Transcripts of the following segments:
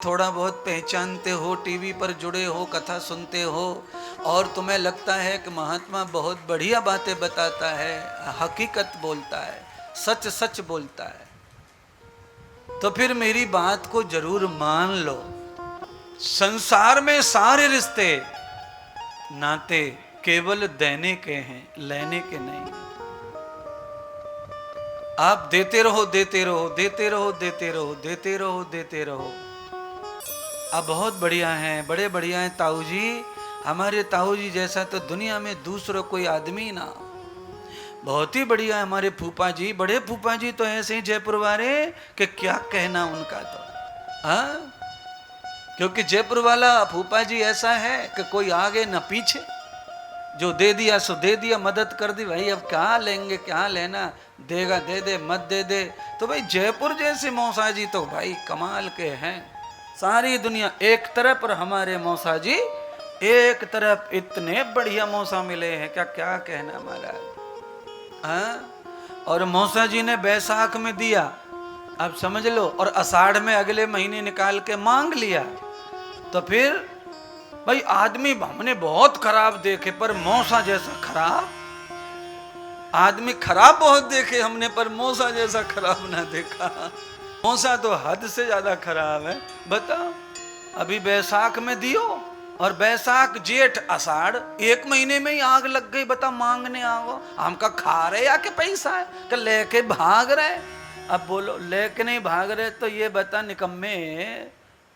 थोड़ा बहुत पहचानते हो, टीवी पर जुड़े हो, कथा सुनते हो और तुम्हें लगता है कि महात्मा बहुत बढ़िया बातें बताता है, हकीकत बोलता है, सच सच बोलता है, तो फिर मेरी बात को जरूर मान लो। संसार में सारे रिश्ते नाते केवल देने के हैं, लेने के नहीं। आप देते रहो, देते रहो, देते रहो, देते रहो, देते रहो, देते रहो। अब बहुत बढ़िया हैं, बड़े बढ़िया हैं ताऊ जी। हमारे ताऊ जी जैसा तो दुनिया में दूसरा कोई आदमी ना। बहुत ही बढ़िया है हमारे फूफा जी, बड़े फूफा जी तो ऐसे ही जयपुर वाले कि क्या कहना उनका तो। हाँ, क्योंकि जयपुर वाला फूफा जी ऐसा है कि कोई आगे न पीछे, जो दे दिया सो दे दिया, मदद कर दी भाई, अब क्या लेंगे, क्या लेना, देगा दे दे, मत दे दे। तो भाई जयपुर जैसे मौसा जी तो भाई कमाल के हैं। सारी दुनिया एक तरफ और हमारे मौसा जी एक तरफ, इतने बढ़िया मौसा मिले हैं, क्या क्या कहना महाराज। हाँ, और मौसा जी ने बैसाख में दिया, अब समझ लो, और आषाढ़ में अगले महीने निकाल के मांग लिया। तो फिर भाई आदमी हमने बहुत खराब देखे, पर मौसा जैसा खराब आदमी, खराब बहुत देखे हमने, पर मौसा जैसा खराब ना देखा। मौसा तो हद से ज्यादा खराब है। बताओ, अभी बैसाख में दियो और बैसाख जेठ आषाढ़ एक महीने में ही आग लग गई। बता, मांगने आओ, हम का खा रहे या के पैसा है कि लेके भाग रहे। अब बोलो, लेके नहीं भाग रहे तो ये बता निकम्मे,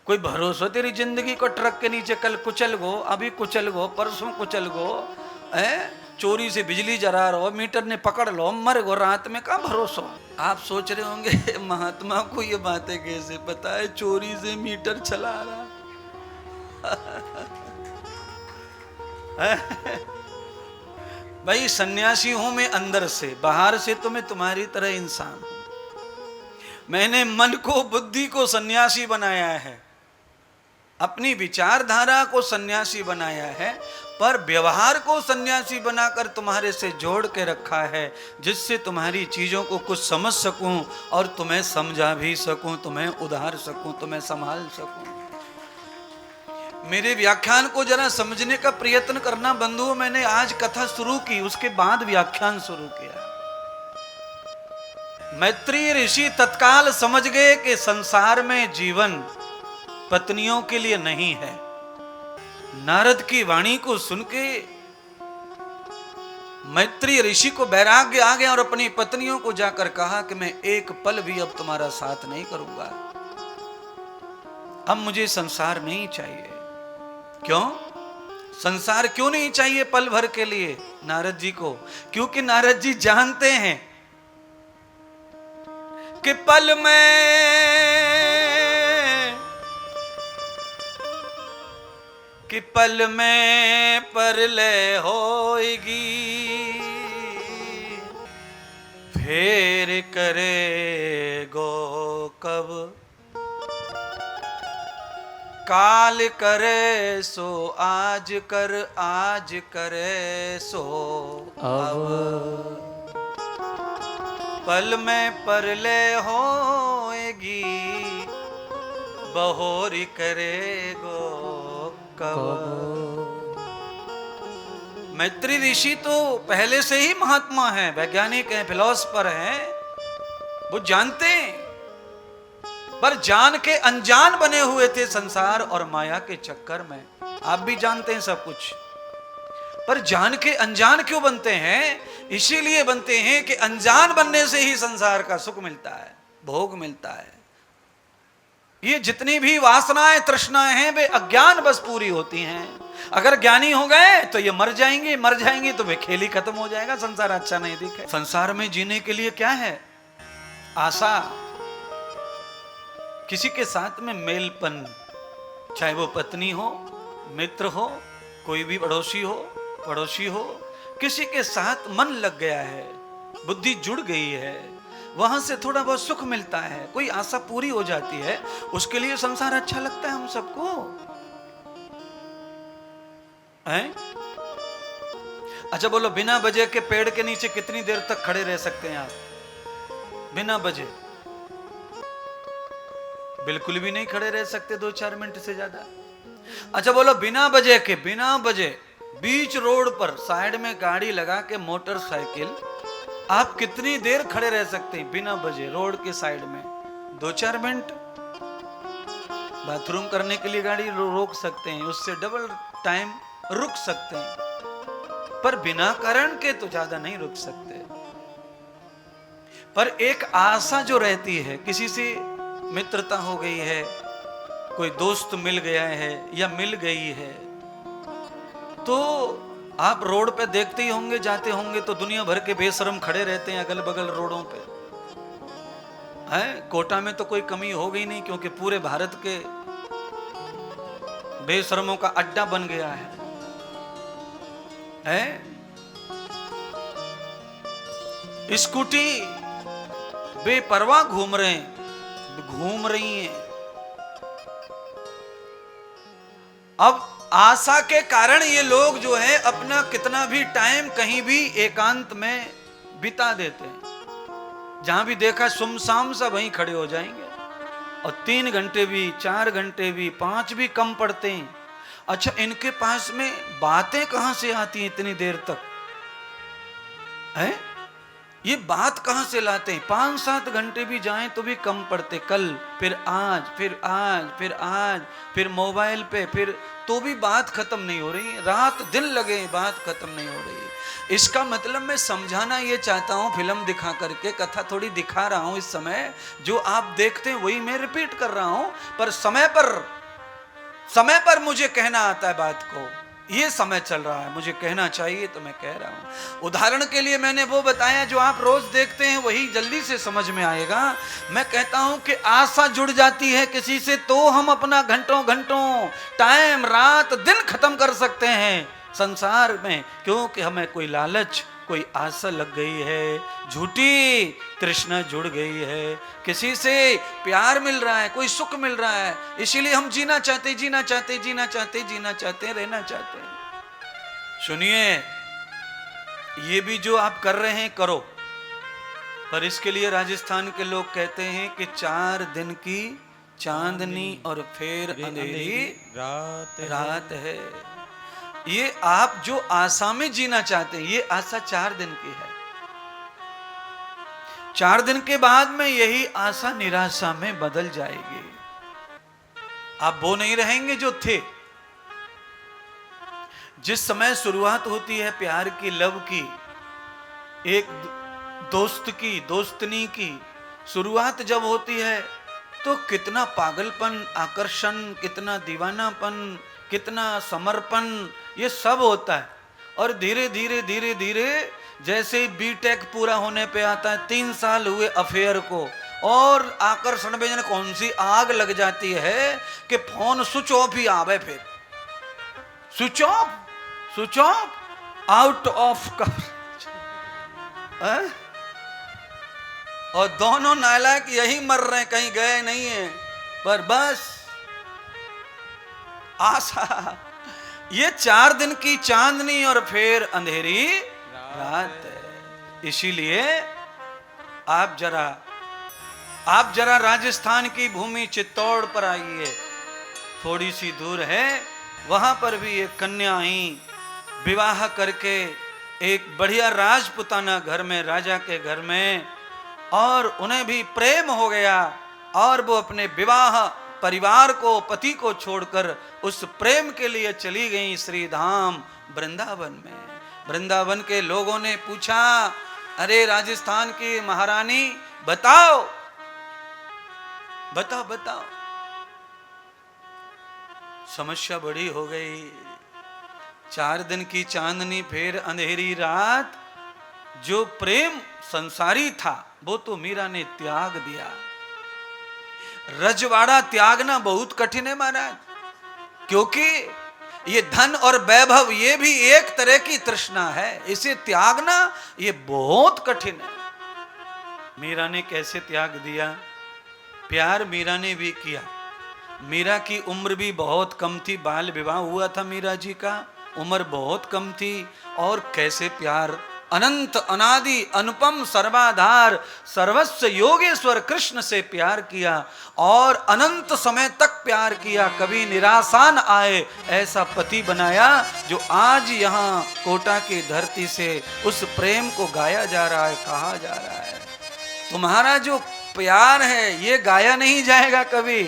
कोई भरोसा तेरी जिंदगी को ट्रक के नीचे कल कुचल गो, अभी कुचल गो, परसों कुचल गो, है चोरी से बिजली जरा रहो, मीटर ने पकड़ लो, मर गो रात में, का भरोसा। आप सोच रहे होंगे महात्मा को ये बातें कैसे पता है, चोरी से मीटर चला रहा। भाई सन्यासी हूं मैं अंदर से, बाहर से तो मैं तुम्हारी तरह इंसान हूं। मैंने मन को, बुद्धि को सन्यासी बनाया है, अपनी विचारधारा को सन्यासी बनाया है, पर व्यवहार को सन्यासी बनाकर तुम्हारे से जोड़ के रखा है, जिससे तुम्हारी चीजों को कुछ समझ सकूं और तुम्हें समझा भी सकूं, तुम्हें उधार सकूं, तुम्हें संभाल सकूं। मेरे व्याख्यान को जरा समझने का प्रयत्न करना बंधुओं। मैंने आज कथा शुरू की, उसके बाद व्याख्यान शुरू किया। मैत्रेय ऋषि तत्काल समझ गए कि संसार में जीवन पत्नियों के लिए नहीं है। नारद की वाणी को सुन के मैत्रेय ऋषि को वैराग्य आ गया और अपनी पत्नियों को जाकर कहा कि मैं एक पल भी अब तुम्हारा साथ नहीं करूंगा, अब मुझे संसार नहीं चाहिए। क्यों संसार क्यों नहीं चाहिए पल भर के लिए नारद जी को? क्योंकि नारद जी जानते हैं कि पल में परलय होएगी, फेर करे गो कब, काल करे सो आज कर, आज करे सो अब। पल में परलय होएगी, बहोरी करेगो कब। मैत्री ऋषि तो पहले से ही महात्मा हैं, वैज्ञानिक हैं, फिलोसफर हैं, वो जानते हैं, पर जान के अनजान बने हुए थे संसार और माया के चक्कर में। आप भी जानते हैं सब कुछ, पर जान के अनजान क्यों बनते हैं? इसीलिए बनते हैं कि अनजान बनने से ही संसार का सुख मिलता है, भोग मिलता है। ये जितनी भी वासनाएं, तृष्णाएं हैं, वे अज्ञान बस पूरी होती हैं। अगर ज्ञानी हो गए तो ये मर जाएंगे, मर जाएंगे तो वे खेल ही खत्म हो जाएगा, संसार अच्छा नहीं दिखे। संसार में जीने के लिए क्या है? आशा, किसी के साथ में मेलपन, चाहे वो पत्नी हो, मित्र हो, कोई भी पड़ोसी हो, किसी के साथ मन लग गया है, बुद्धि जुड़ गई है, वहां से थोड़ा बहुत सुख मिलता है, कोई आशा पूरी हो जाती है, उसके लिए संसार अच्छा लगता है हम सबको, है? अच्छा बोलो, बिना वजह के पेड़ के नीचे कितनी देर तक खड़े रह सकते हैं आप? बिना वजह बिल्कुल भी नहीं खड़े रह सकते 2-4 मिनट से ज्यादा। अच्छा बोलो, बिना वजह के, बिना वजह बीच रोड पर साइड में गाड़ी लगा के मोटरसाइकिल, आप कितनी देर खड़े रह सकते हैं बिना वजह रोड के साइड में? 2-4 मिनट। बाथरूम करने के लिए गाड़ी रोक सकते हैं, उससे डबल टाइम रुक सकते हैं, पर बिना कारण के तो ज्यादा नहीं रुक सकते। पर एक आशा जो रहती है, किसी से मित्रता हो गई है, कोई दोस्त मिल गया है या मिल गई है, तो आप रोड पे देखते ही होंगे, जाते होंगे तो दुनिया भर के बेशरम खड़े रहते हैं अगल बगल रोडों पे। है कोटा में तो कोई कमी हो गई नहीं, क्योंकि पूरे भारत के बेशरमों का अड्डा बन गया है। स्कूटी बेपरवाह घूम रही हैं। अब आशा के कारण ये लोग जो है अपना कितना भी टाइम कहीं भी एकांत में बिता देते हैं। जहां भी देखा सुमसाम सा वहीं खड़े हो जाएंगे, और 3 घंटे भी, 4 घंटे भी, 5 भी कम पड़ते हैं। अच्छा, इनके पास में बातें कहां से आती हैं इतनी देर तक? है ये बात कहां से लाते हैं? 5-7 घंटे भी जाएं तो भी कम पड़ते। कल, फिर आज, फिर आज, फिर आज, फिर मोबाइल पे, फिर तो भी बात खत्म नहीं हो रही। रात दिन लगे, बात खत्म नहीं हो रही। इसका मतलब मैं समझाना ये चाहता हूं, फिल्म दिखा करके कथा थोड़ी दिखा रहा हूं। इस समय जो आप देखते हैं वही मैं रिपीट कर रहा हूं, पर समय पर मुझे कहना आता है बात को। ये समय चल रहा है, मुझे कहना चाहिए तो मैं कह रहा हूं। उदाहरण के लिए मैंने वो बताया जो आप रोज देखते हैं, वही जल्दी से समझ में आएगा। मैं कहता हूं कि आशा जुड़ जाती है किसी से तो हम अपना घंटों घंटों टाइम, रात दिन खत्म कर सकते हैं संसार में, क्योंकि हमें कोई लालच, कोई आशा लग गई है, झूठी तृष्णा जुड़ गई है, किसी से प्यार मिल रहा है, कोई सुख मिल रहा है, इसीलिए हम जीना चाहते, जीना चाहते, जीना चाहते, जीना चाहते, रहना चाहते हैं। सुनिए, ये भी जो आप कर रहे हैं करो, पर इसके लिए राजस्थान के लोग कहते हैं कि 4 दिन की चांदनी और फिर अंधेरी रात है। ये आप जो आशा में जीना चाहते हैं, ये आशा 4 दिन की है। 4 दिन के बाद में यही आशा निराशा में बदल जाएगी। आप वो नहीं रहेंगे जो थे। जिस समय शुरुआत होती है प्यार की, लव की, एक दोस्त की, दोस्तनी की शुरुआत जब होती है, तो कितना पागलपन, आकर्षण, कितना दीवानापन, कितना समर्पण, ये सब होता है। और धीरे धीरे धीरे धीरे जैसे बीटेक पूरा होने पे आता है, 3 साल हुए अफेयर को, और आकर्षण में कौन सी आग लग जाती है कि फोन स्विच ऑफ ही आवे, फिर switch off out of coverage. और दोनों नालायक यही मर रहे हैं, कहीं गए नहीं है, पर बस आशा। ये 4 दिन की चांदनी और फिर अंधेरी रात है। इसीलिए आप जरा राजस्थान की भूमि चित्तौड़ पर आइए, थोड़ी सी दूर है, वहां पर भी एक कन्या आई, विवाह करके एक बढ़िया राजपुताना घर में, राजा के घर में, और उन्हें भी प्रेम हो गया, और वो अपने विवाह परिवार को, पति को छोड़कर उस प्रेम के लिए चली गई श्री धाम वृंदावन में। वृंदावन के लोगों ने पूछा, अरे राजस्थान की महारानी, बताओ बताओ बताओ। समस्या बड़ी हो गई। 4 दिन की चांदनी फिर अंधेरी रात, जो प्रेम संसारी था वो तो मीरा ने त्याग दिया। रजवाड़ा त्यागना बहुत कठिन है महाराज, क्योंकि ये धन और वैभव ये भी एक तरह की तृष्णा है, इसे त्यागना ये बहुत कठिन है। मीरा ने कैसे त्याग दिया? प्यार मीरा ने भी किया। मीरा की उम्र भी बहुत कम थी, बाल विवाह हुआ था मीरा जी का, उम्र बहुत कम थी, और कैसे प्यार अनंत अनादि अनुपम सर्वाधार सर्वस्व योगेश्वर कृष्ण से प्यार किया और अनंत समय तक प्यार किया, कभी निराशा न आए ऐसा पति बनाया, जो आज यहाँ कोटा की धरती से उस प्रेम को गाया जा रहा है, कहा जा रहा है। तुम्हारा जो प्यार है ये गाया नहीं जाएगा कभी।